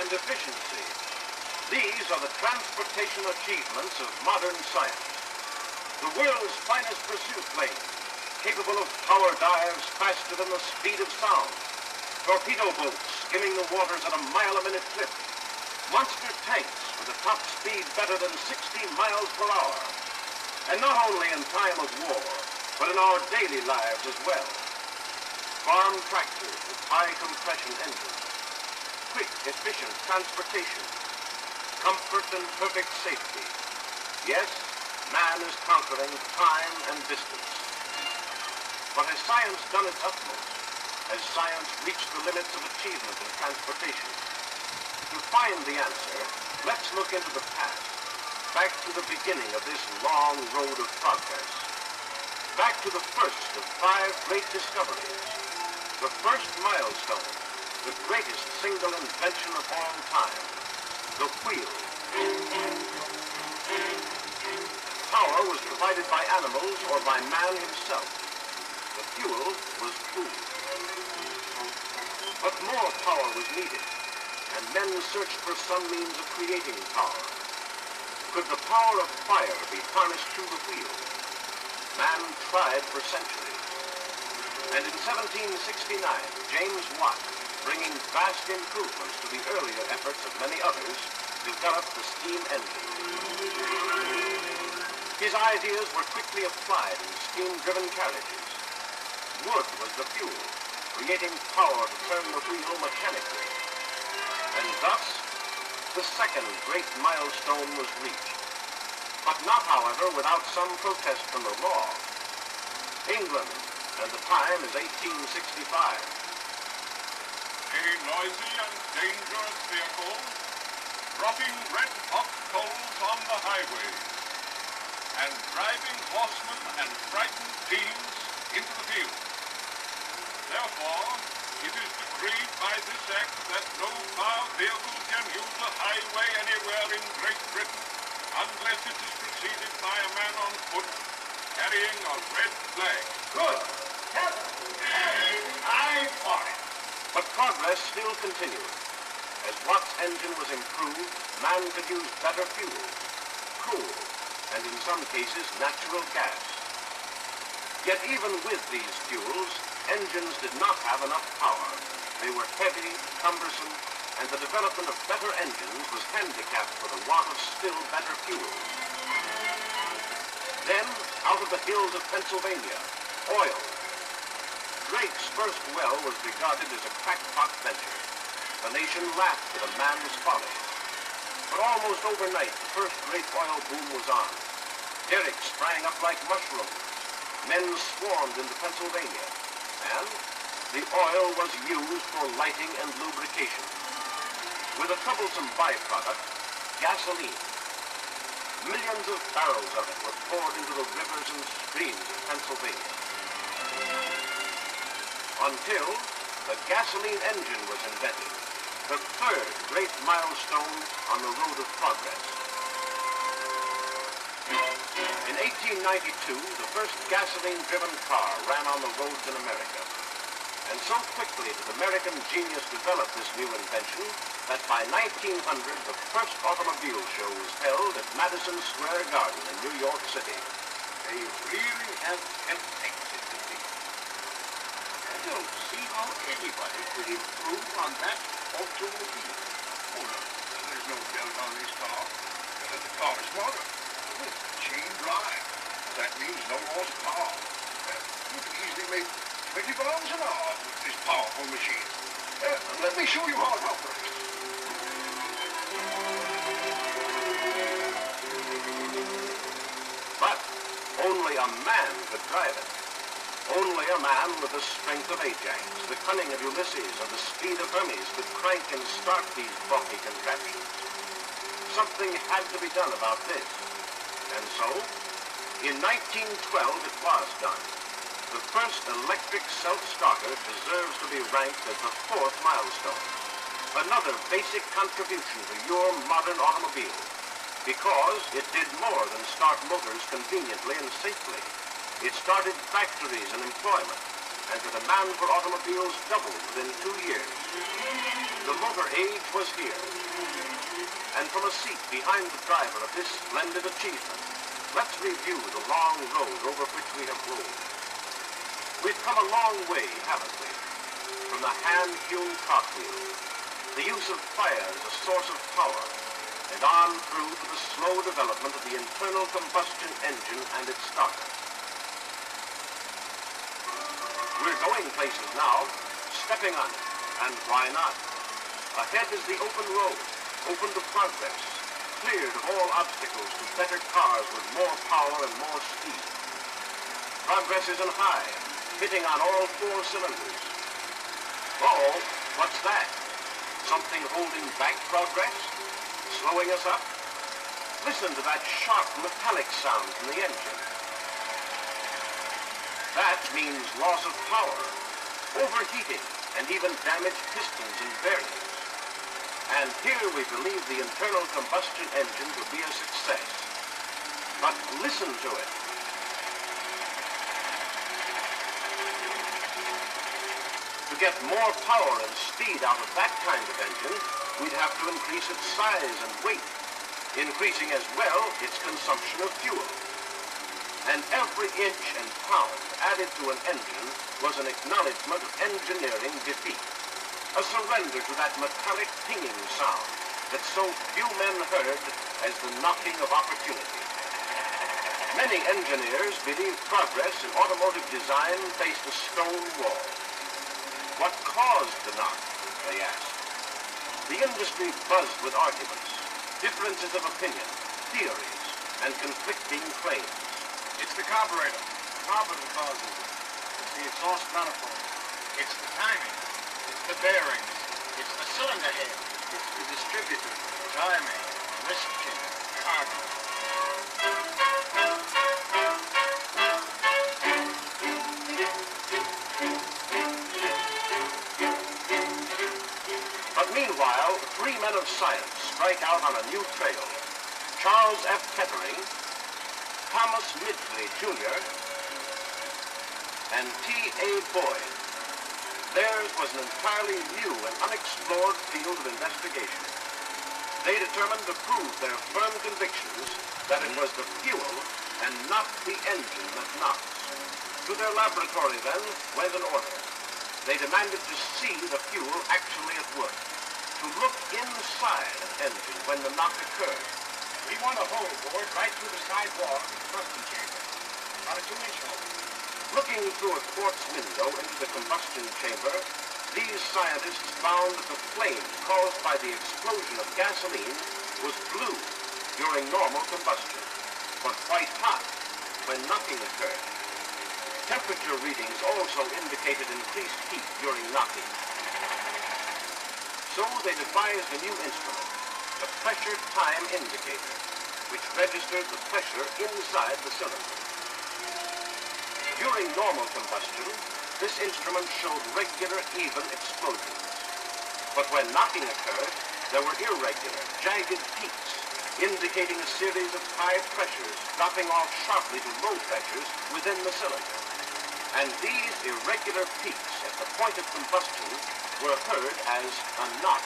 and efficiency. These are the transportation achievements of modern science. The world's finest pursuit plane, capable of power dives faster than the speed of sound. Torpedo boats skimming the waters at a mile-a-minute clip. Monster tanks with a top speed better than 60 miles per hour. And not only in time of war, but in our daily lives as well. Farm tractors with high compression engines. Quick, efficient transportation. Comfort and perfect safety. Yes, man is conquering time and distance. But has science done its utmost? Has science reached the limits of achievement in transportation? To find the answer, let's look into the past, back to the beginning of this long road of progress. Back to the first of 5 great discoveries. The first milestone, the greatest single invention of all time, the wheel. Power was provided by animals or by man himself. The fuel was food. But more power was needed, and men searched for some means of creating power. Could the power of fire be harnessed through the wheel? Man tried for centuries. And in 1769, James Watt, bringing vast improvements to the earlier efforts of many others, developed the steam engine. His ideas were quickly applied in steam-driven carriages. Wood was the fuel, creating power to turn the wheel mechanically. And thus, the second great milestone was reached. But not, however, without some protest from the law. England, and the time is 1865. A noisy and dangerous vehicle dropping red-hot coals on the highway and driving horsemen and frightened teams into the field. Therefore, it is decreed by this act that no powered vehicle can use the highway anywhere in Great Britain unless it is preceded by a man on foot carrying a red flag. Good. I'm for it. But progress still continued. As Watt's engine was improved, man could use better fuels, coal, and in some cases natural gas. Yet even with these fuels, engines did not have enough power. They were heavy, cumbersome, and the development of better engines was handicapped for the want of still better fuels. Then, out of the hills of Pennsylvania, oil. Drake's first well was regarded as a crackpot venture. The nation laughed at a man's folly. But almost overnight, the first great oil boom was on. Derricks sprang up like mushrooms. Men swarmed into Pennsylvania. And the oil was used for lighting and lubrication. With a troublesome byproduct, gasoline. Millions of barrels of it were poured into the rivers and streams of Pennsylvania. Until the gasoline engine was invented, the third great milestone on the road of progress. In 1892, the first gasoline-driven car ran on the roads in America. And so quickly did American genius develop this new invention that by 1900, the first automobile show was held at Madison Square Garden in New York City. They really have perfected the thing. I don't see how anybody could improve on that automobile. Oh, no, there's no doubt on this car. The car is modern. With chain drive. That means no loss of power. You can easily make 20 miles an hour with this powerful machine. Let me show you how it operates. But only a man could drive it. Only a man with the strength of Ajax, the cunning of Ulysses, and the speed of Hermes could crank and start these bulky contraptions. Something had to be done about this. And so, in 1912, it was done. The first electric self-starter deserves to be ranked as the fourth milestone. Another basic contribution to your modern automobile. Because it did more than start motors conveniently and safely. It started factories and employment. And with a demand for automobiles doubled within 2 years. The motor age was here. And from a seat behind the driver of this splendid achievement, let's review the long road over which we have rolled. We've come a long way, haven't we? From the hand-hewn cogwheel, the use of fire as a source of power, and on through to the slow development of the internal combustion engine and its starter. We're going places now, stepping on it, and why not? Ahead is the open road, open to progress, cleared of all obstacles to better cars with more power and more speed. Progress isn't high, hitting on all 4 cylinders. Uh-oh, what's that? Something holding back progress? Slowing us up? Listen to that sharp metallic sound from the engine. That means loss of power, overheating, and even damaged pistons and bearings. And here we believe the internal combustion engine will be a success. But listen to it. To get more power and speed out of that kind of engine, we'd have to increase its size and weight, increasing as well its consumption of fuel. And every inch and pound added to an engine was an acknowledgement of engineering defeat, a surrender to that metallic pinging sound that so few men heard as the knocking of opportunity. Many engineers believe progress in automotive design faced a stone wall. What caused the knock, they asked. The industry buzzed with arguments, differences of opinion, theories, and conflicting claims. It's the carburetor. Carburetor causes it. It's the exhaust manifold. It's the timing. It's the bearings. It's the cylinder head. It's the distributor. Timing. Wrist chain. Cargo. But meanwhile, 3 men of science strike out on a new trail. Charles F. Kettering, Thomas Midgley, Jr., and T.A. Boyd. Theirs was an entirely new and unexplored field of investigation. They determined to prove their firm convictions that it was the fuel and not the engine that knocks. To their laboratory, then, went an order. They demanded to see the fuel actually at work, to look inside an engine when the knock occurred. We want a hole bored right through the side wall of the combustion chamber. About a 2-inch hole. Looking through a quartz window into the combustion chamber, these scientists found that the flame caused by the explosion of gasoline was blue during normal combustion, but white hot when knocking occurred. Temperature readings also indicated increased heat during knocking. So they devised a new instrument, a pressure time indicator, which registered the pressure inside the cylinder. During normal combustion, this instrument showed regular, even explosions. But when knocking occurred, there were irregular, jagged peaks, indicating a series of high pressures dropping off sharply to low pressures within the cylinder. And these irregular peaks at the point of combustion were heard as a knock.